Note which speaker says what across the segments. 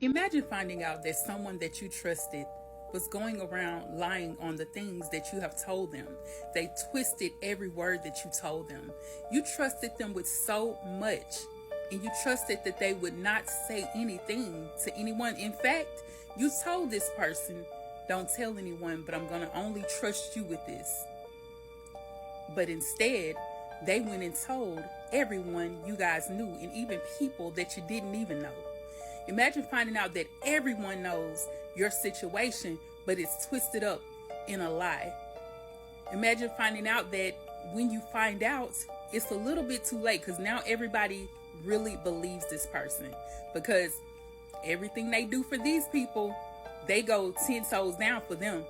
Speaker 1: Imagine finding out that someone that you trusted was going around lying on the things that you have told them. They twisted every word that you told them. You trusted them with so much, and you trusted that they would not say anything to anyone. In fact, you told this person, don't tell anyone, but I'm going to only trust you with this. But instead, they went and told everyone you guys knew, and even people that you didn't even know. Imagine finding out that everyone knows your situation, but it's twisted up in a lie. Imagine finding out that when you find out, it's a little bit too late, because now everybody really believes this person, because everything they do for these people, they go 10 toes down for them.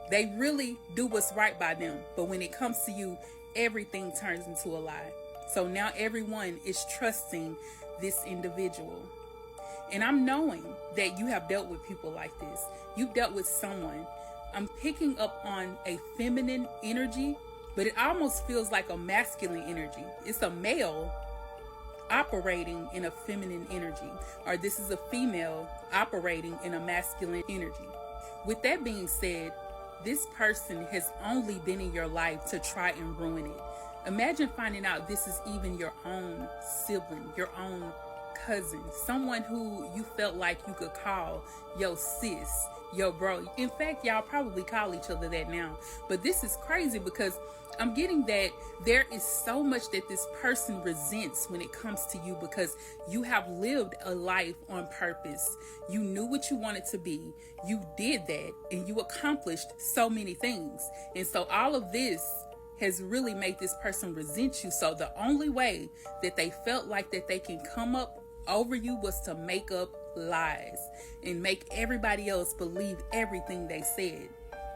Speaker 1: They really do what's right by them. But when it comes to you, everything turns into a lie. So now everyone is trusting this individual. And I'm knowing that you have dealt with people like this. You've dealt with someone. I'm picking up on a feminine energy, but it almost feels like a masculine energy. It's a male operating in a feminine energy, or this is a female operating in a masculine energy. With that being said, this person has only been in your life to try and ruin it. Imagine finding out this is even your own sibling, your own cousin, someone who you felt like you could call your sis, your bro. In fact, y'all probably call each other that now. But this is crazy, because I'm getting that there is so much that this person resents when it comes to you, because you have lived a life on purpose. You knew what you wanted to be. You did that, and you accomplished so many things. And so all of this has really made this person resent you. So the only way that they felt like that they can come up over you was to make up lies and make everybody else believe everything they said.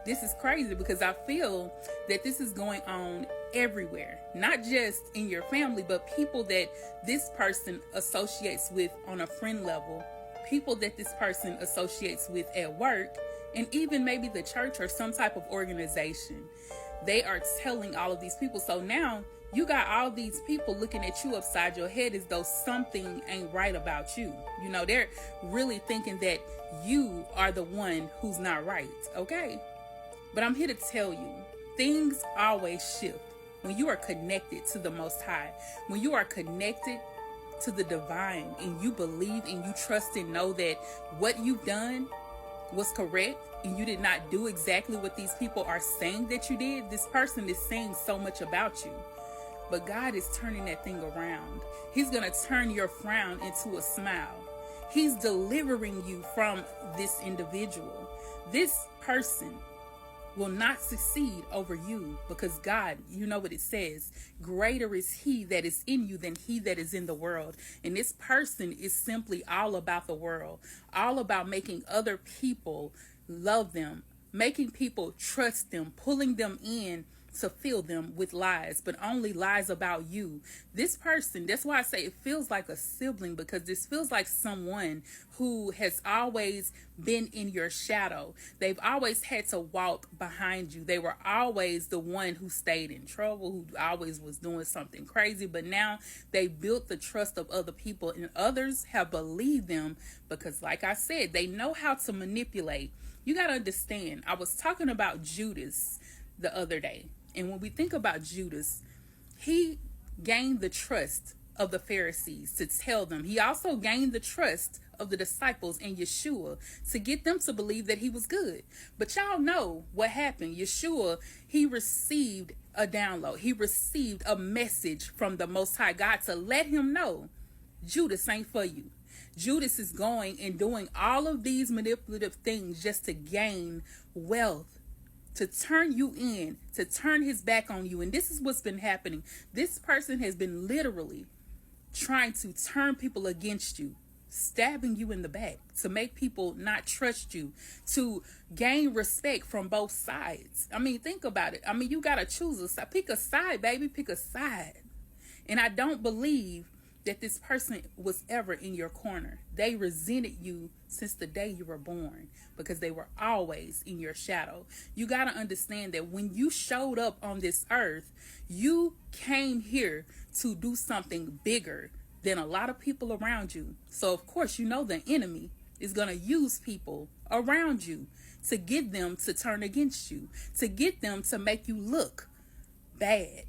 Speaker 1: This is crazy, because I feel that this is going on everywhere, not just in your family, but people that this person associates with on a friend level, people that this person associates with at work, and even maybe the church or some type of organization. They are telling all of these people. So now you got all these people looking at you upside your head as though something ain't right about you. You know, they're really thinking that you are the one who's not right. Okay. But I'm here to tell you, things always shift when you are connected to the Most High, when you are connected to the divine, and you believe and you trust and know that what you've done was correct, and you did not do exactly what these people are saying that you did. This person is saying so much about you, but God is turning that thing around. He's going to turn your frown into a smile. He's delivering you from this individual. This person will not succeed over you, because God, you know what it says, greater is he that is in you than he that is in the world. And this person is simply all about the world, all about making other people love them, making people trust them, pulling them in to fill them with lies, but only lies about you. This person, that's why I say it feels like a sibling, because this feels like someone who has always been in your shadow. They've always had to walk behind you. They were always the one who stayed in trouble, who always was doing something crazy, but now they built the trust of other people, and others have believed them because, like I said, they know how to manipulate. You got to understand, I was talking about Judas the other day. And when we think about Judas, he gained the trust of the Pharisees to tell them. He also gained the trust of the disciples and Yeshua to get them to believe that he was good. But y'all know what happened. Yeshua, he received a download. He received a message from the Most High God to let him know Judas ain't for you. Judas is going and doing all of these manipulative things just to gain wealth, to turn you in, to turn his back on you. And this is what's been happening. This person has been literally trying to turn people against you, stabbing you in the back, to make people not trust you, to gain respect from both sides. I mean, think about it. I mean, you got to choose a side. Pick a side, baby. Pick a side. And I don't believe that this person was ever in your corner. They resented you since the day you were born, because they were always in your shadow. You got to understand that when you showed up on this earth, you came here to do something bigger than a lot of people around you. So of course, you know, the enemy is going to use people around you to get them to turn against you, to get them to make you look bad.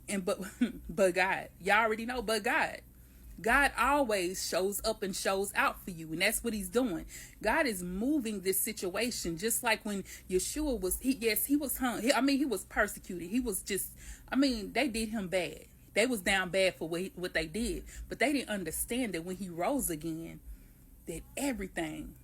Speaker 1: And but God, y'all already know, but God always shows up and shows out for you, and that's what he's doing. God is moving this situation, just like when Yeshua was, he was hung. He was persecuted. He was just, they did him bad. They was down bad for what they did, but they didn't understand that when he rose again, that everything,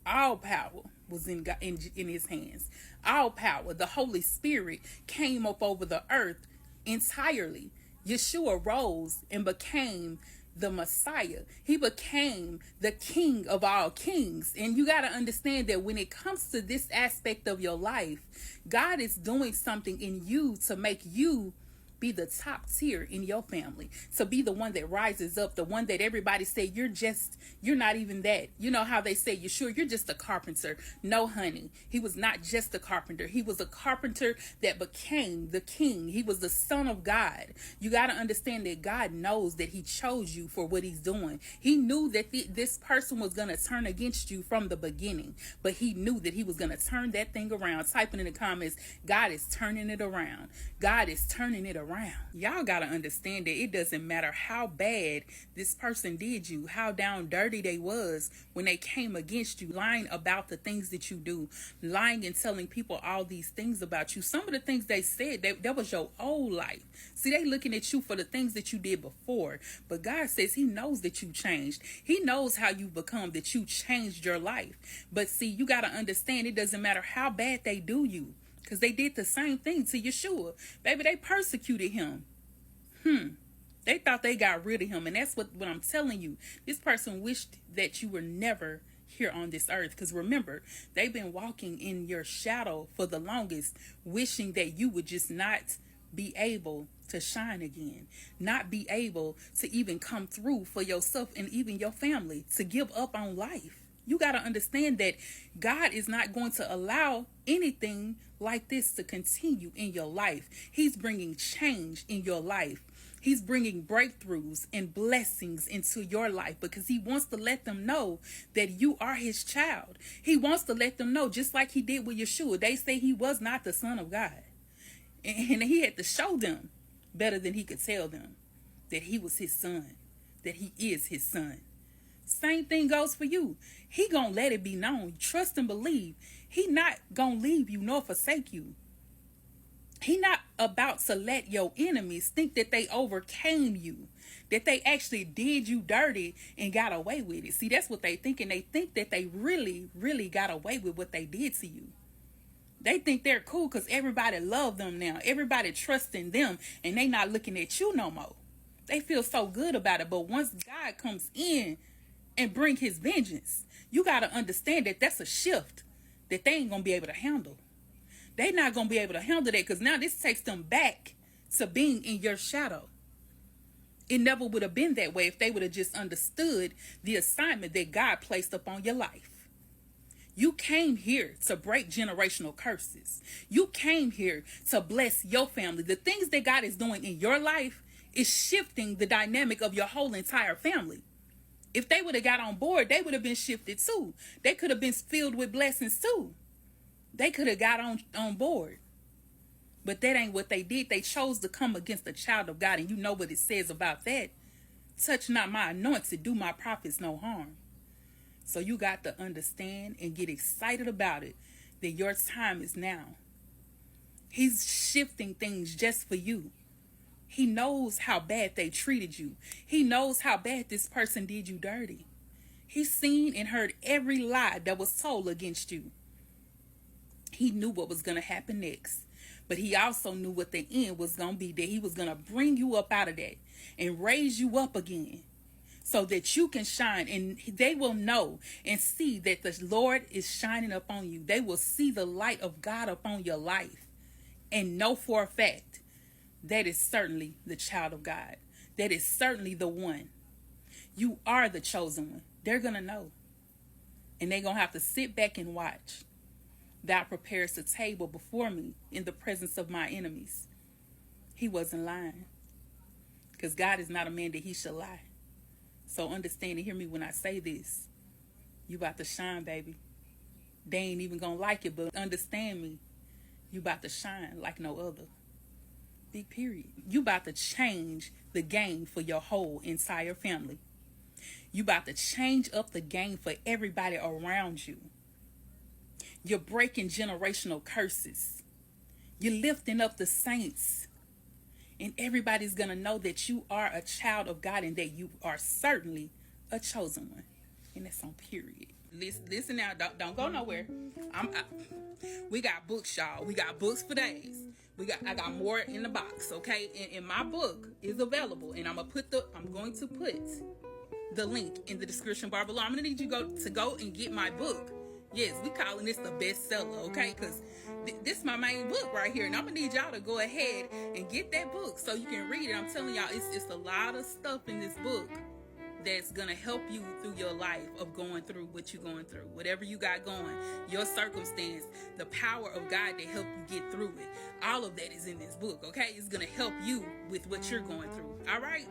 Speaker 1: all power was in God, in his hands. All power, the Holy Spirit came up over the earth entirely. Yeshua rose and became the Messiah. He became the King of all kings. And you got to understand that when it comes to this aspect of your life, God is doing something in you to make you be the top tier in your family, to be the one that rises up, the one that everybody say you're not even that. You know how they say, you're just a carpenter. No, honey, he was not just a carpenter. He was a carpenter that became the king. He was the son of God. You got to understand that God knows that he chose you for what he's doing. He knew that this person was going to turn against you from the beginning, but he knew that he was going to turn that thing around. Typing in the comments, God is turning it around. God is turning it around. Y'all gotta understand that it doesn't matter how bad this person did you, how down dirty they was when they came against you, lying about the things that you do, lying and telling people all these things about you. Some of the things they said, that was your old life. See, they looking at you for the things that you did before, but God says he knows that you changed. He knows how you become, that you changed your life. But see, you gotta understand, it doesn't matter how bad they do you, because they did the same thing to Yeshua. Baby, they persecuted him. They thought they got rid of him. And that's what I'm telling you. This person wished that you were never here on this earth. Because remember, they've been walking in your shadow for the longest, wishing that you would just not be able to shine again, not be able to even come through for yourself and even your family, to give up on life. You got to understand that God is not going to allow anything like this to continue in your life. He's bringing change in your life. He's bringing breakthroughs and blessings into your life because he wants to let them know that you are his child. He wants to let them know, just like he did with Yeshua. They say he was not the son of God. And he had to show them better than he could tell them that he was his son, that he is his son. Same thing goes for you. He gonna let it be known. Trust and believe. He not gonna leave you nor forsake you. He not about to let your enemies think that they overcame you, that they actually did you dirty and got away with it. See, that's what they think, and they think that they really, really got away with what they did to you. They think they're cool because everybody love them now. Everybody trusts in them, and they not looking at you no more. They feel so good about it, but once God comes in and bring his vengeance, you got to understand that that's a shift that they ain't going to be able to handle. They not going to be able to handle that because now this takes them back to being in your shadow. It never would have been that way if they would have just understood the assignment that God placed upon your life. You came here to break generational curses. You came here to bless your family. The things that God is doing in your life is shifting the dynamic of your whole entire family. If they would have got on board, they would have been shifted too. They could have been filled with blessings too. They could have got on board. But that ain't what they did. They chose to come against the child of God. And you know what it says about that. Touch not my anointed, do my prophets no harm. So you got to understand and get excited about it, that your time is now. He's shifting things just for you. He knows how bad they treated you. He knows how bad this person did you dirty. He's seen and heard every lie that was told against you. He knew what was going to happen next. But he also knew what the end was going to be, that he was going to bring you up out of that and raise you up again so that you can shine. And they will know and see that the Lord is shining upon you. They will see the light of God upon your life and know for a fact that is certainly the child of God. That is certainly the one. You are the chosen one. They're going to know. And they're going to have to sit back and watch. Thou preparest a table before me in the presence of my enemies. He wasn't lying. Because God is not a man that he shall lie. So understand and hear me when I say this. You about to shine, baby. They ain't even gonna like it, but understand me. You about to shine like no other. Big period. You about to change the game for your whole entire family. You about to change up the game for everybody around you. You're breaking generational curses. You're lifting up the saints. And everybody's going to know that you are a child of God and that you are certainly a chosen one. And that's on period. Listen now, don't go nowhere. We got books, y'all. We got books for days. I got more in the box, okay? And my book is available, and I'm going to put the link in the description bar below. I'm gonna need you to go and get my book. Yes, we calling this the bestseller, okay? Because this is my main book right here, and I'm gonna need y'all to go ahead and get that book so you can read it. I'm telling y'all, it's a lot of stuff in this book that's gonna help you through your life of going through what you're going through, whatever you got going, your circumstance, the power of God to help you get through it. All of that is in this book, okay? It's gonna help you with what you're going through. All right.